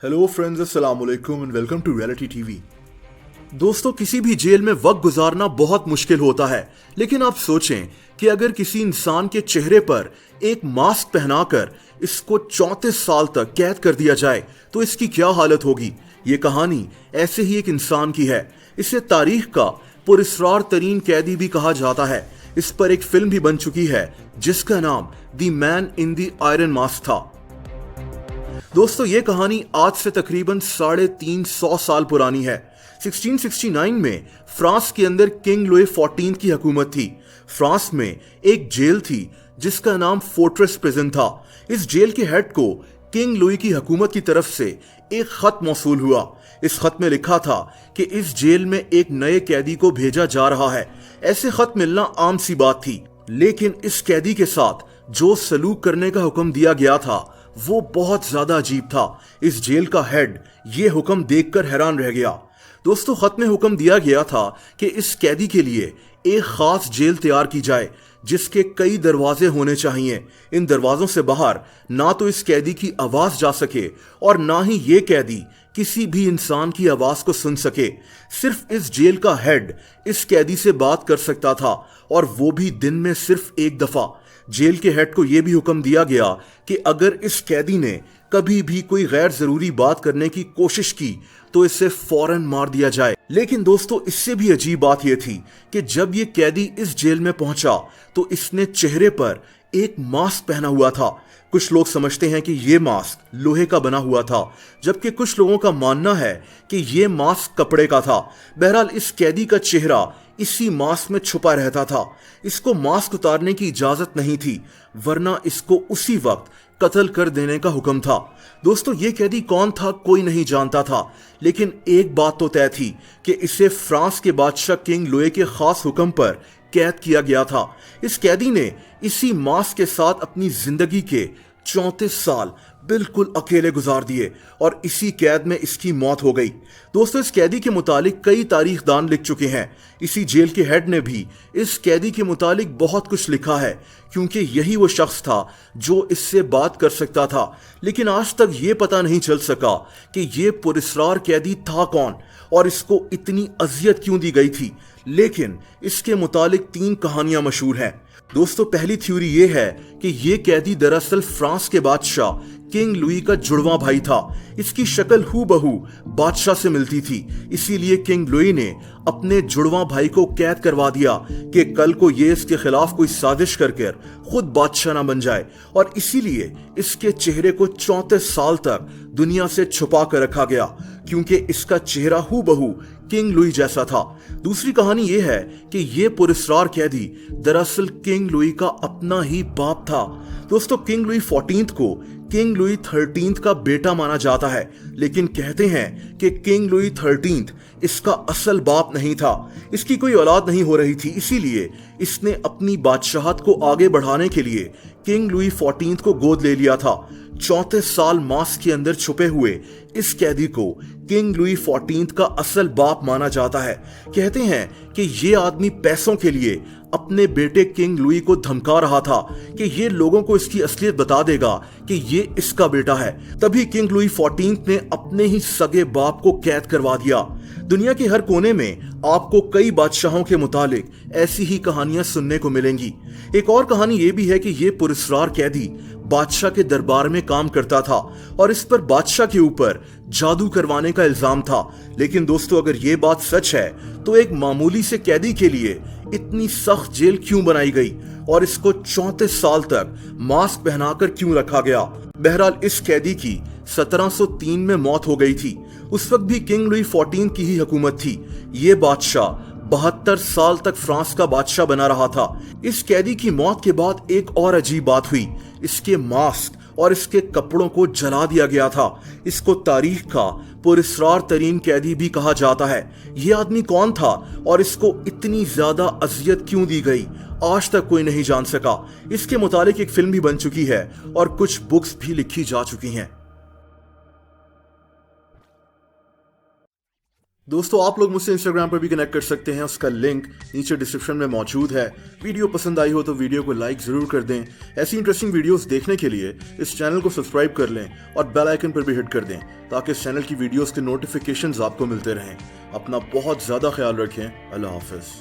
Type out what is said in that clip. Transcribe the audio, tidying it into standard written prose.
Hello friends, अस्सलाम वालेकुम and welcome to reality TV. दोस्तों, किसी भी जेल में वक्त गुजारना बहुत मुश्किल होता है, लेकिन आप सोचें कि अगर किसी इंसान के चेहरे पर एक मास्क पहनाकर इसको 34 साल तक कैद कर दिया जाए तो इसकी क्या हालत होगी। ये कहानी ऐसे ही एक इंसान की है। इसे तारीख का पुरस्कार तरीन कैदी भी कहा जाता है। इस पर एक फिल्म भी बन चुकी है जिसका नाम the man in the iron mask था। दोस्तों, ये कहानी आज से तकरीबन 350 साल पुरानी है। 1669 में फ्रांस के अंदर किंग लुई 14 की हुकूमत थी। फ्रांस में एक जेल थी जिसका नाम फोर्ट्रेस प्रिजन था। इस जेल के हेड को किंग लुई की हुकूमत की तरफ से एक खत मौसूल हुआ। इस खत में लिखा था कि इस जेल में एक नए कैदी को भेजा जा रहा है। ऐसे खत मिलना आम सी बात थी, लेकिन इस कैदी के साथ जो सलूक करने का हुक्म दिया गया था वो बहुत ज्यादा अजीब था। इस जेल का हेड ये हुक्म देखकर हैरान रह गया। दोस्तों, खत में हुक्म दिया गया था कि इस कैदी के लिए एक खास जेल तैयार की जाए जिसके कई दरवाजे होने चाहिए। इन दरवाजों से बाहर ना तो इस कैदी की आवाज जा सके और ना ही ये कैदी किसी भी इंसान की आवाज को सुन सके। सिर्फ इस जेल का हेड इस कैदी से बात कर सकता था, और वो भी दिन में सिर्फ एक दफा। जेल के हेड को यह भी हुक्म दिया गया कि अगर इस कैदी ने कभी भी कोई गैर जरूरी बात करने की कोशिश की तो इसे फौरन मार दिया जाए। लेकिन दोस्तों, इससे भी अजीब बात यह थी कि जब ये कैदी इस जेल में पहुंचा तो इसने चेहरे पर एक मास्क पहना हुआ था। कुछ लोग समझते हैं कि यह मास्क लोहे का बना हुआ था, जबकि कुछ लोगों का मानना है कि यह मास्क कपड़े का था। बहरहाल, इस कैदी का चेहरा इसी मास्क में छुपा रहता था। इसको मास्क उतारने की इजाजत नहीं थी, वरना इसको उसी वक्त कत्ल कर देने का हुक्म था। दोस्तों, ये कैदी कौन था कोई नहीं जानता था, लेकिन एक बात तो तय थी कि इसे फ्रांस के बादशाह किंग लुई के खास हुक्म पर कैद किया गया था। इस कैदी ने इसी मास्क के साथ अपनी जिंदगी के 34 साल बिल्कुल अकेले गुजार दिए और इसी कैद में इसकी मौत हो गई। दोस्तों, इस कैदी के मुतालिक कई तारीखदान लिख चुके हैं। इसी जेल के हेड ने भी इस कैदी के मुतालिक बहुत कुछ लिखा है, क्योंकि यही वो शख्स था जो इससे बात कर सकता था। लेकिन आज तक ये पता नहीं चल सका कि ये पुरस्कार कैदी था कौन और इसको इतनी अजियत क्यों दी गई थी। लेकिन इसके मुतालिक 3 कहानियां मशहूर हैं। दोस्तों, पहली थ्योरी ये है कि ये कैदी दरअसल फ्रांस के बादशाह किंग लुई का जुड़वा भाई था। इसकी शक्ल हूबहू बादशाह से मिलती थी, इसीलिए किंग लुई ने अपने जुड़वा भाई को कैद करवा दिया कि कल को ये इसके खिलाफ कोई साजिश करके खुद बादशाह ना बन जाए, और इसीलिए इसके चेहरे को 34 साल तक दुनिया से छुपा कर रखा गया, क्योंकि इसका चेहरा हूबहू किंग लुई जैसा था। दूसरी कहानी यह है कि यह पुरस्कार कैदी दरअसल किंग लुई का अपना ही बाप था। दोस्तों, किंग लुई 14 को किंग लुई 13 का बेटा माना जाता है, लेकिन कहते हैं कि किंग लुई 13 इसका असल बाप नहीं था। इसकी कोई औलाद नहीं हो रही थी, इसीलिए इसने अपनी बादशाहत को आगे बढ़ाने के लिए किंग लुई 14 को गोद ले लिया था। 34 साल मास्क के अंदर छुपे हुए इस कैदी को किंग लुई 14 का असल बाप माना जाता है। कहते हैं कि ये आदमी पैसों के लिए अपने बेटे किंग लुई को धमका रहा था कि ये लोगों को इसकी असलियत बता देगा कि ये इसका बेटा है। तभी किंग लुई 14 ने अपने ही सगे बाप को कैद करवा दिया। दुनिया के हर कोने में आपको कई बादशाहों के मुतालिक ऐसी ही कहानियां सुनने को मिलेंगी। एक और कहानी यह भी है कि यह पुरस्कार कैदी बादशाह के दरबार में काम करता था और इस पर बादशाह के ऊपर जादू करवाने का इल्जाम था। लेकिन दोस्तों, अगर ये बात सच है तो एक मामूली से कैदी के लिए इतनी सख्त जेल क्यों बनाई गई और इसको 34 साल तक मास्क पहनाकर क्यों रखा गया। बहरहाल, इस कैदी की 1703 में मौत हो गई थी। उस वक्त भी किंग लुई 14 की ही हुकूमत थी। ये बादशाह 72 साल तक फ्रांस का बादशाह बना रहा था। इस कैदी की मौत के बाद एक और अजीब बात हुई। इसके मास्क और इसके कपड़ों को जला दिया गया था। इसको तारीख का पुरस्कार तरीन कैदी भी कहा जाता है। यह आदमी कौन था और इसको इतनी ज्यादा अजियत क्यों दी गई, आज तक कोई नहीं जान सका। इसके मुतालिक एक फिल्म भी बन चुकी है और कुछ बुक्स भी लिखी जा चुकी हैं। दोस्तों आप लोग मुझसे इंस्टाग्राम पर भी कनेक्ट कर सकते हैं, उसका लिंक नीचे डिस्क्रिप्शन में मौजूद है। वीडियो पसंद आई हो तो वीडियो को लाइक जरूर कर दें। ऐसी इंटरेस्टिंग वीडियोस देखने के लिए इस चैनल को सब्सक्राइब कर लें और बेल आइकन पर भी हिट कर दें ताकि इस चैनल की वीडियोस के नोटिफिकेशंस आपको मिलते रहें। अपना बहुत ज़्यादा ख्याल रखें। अल्लाह हाफिज़।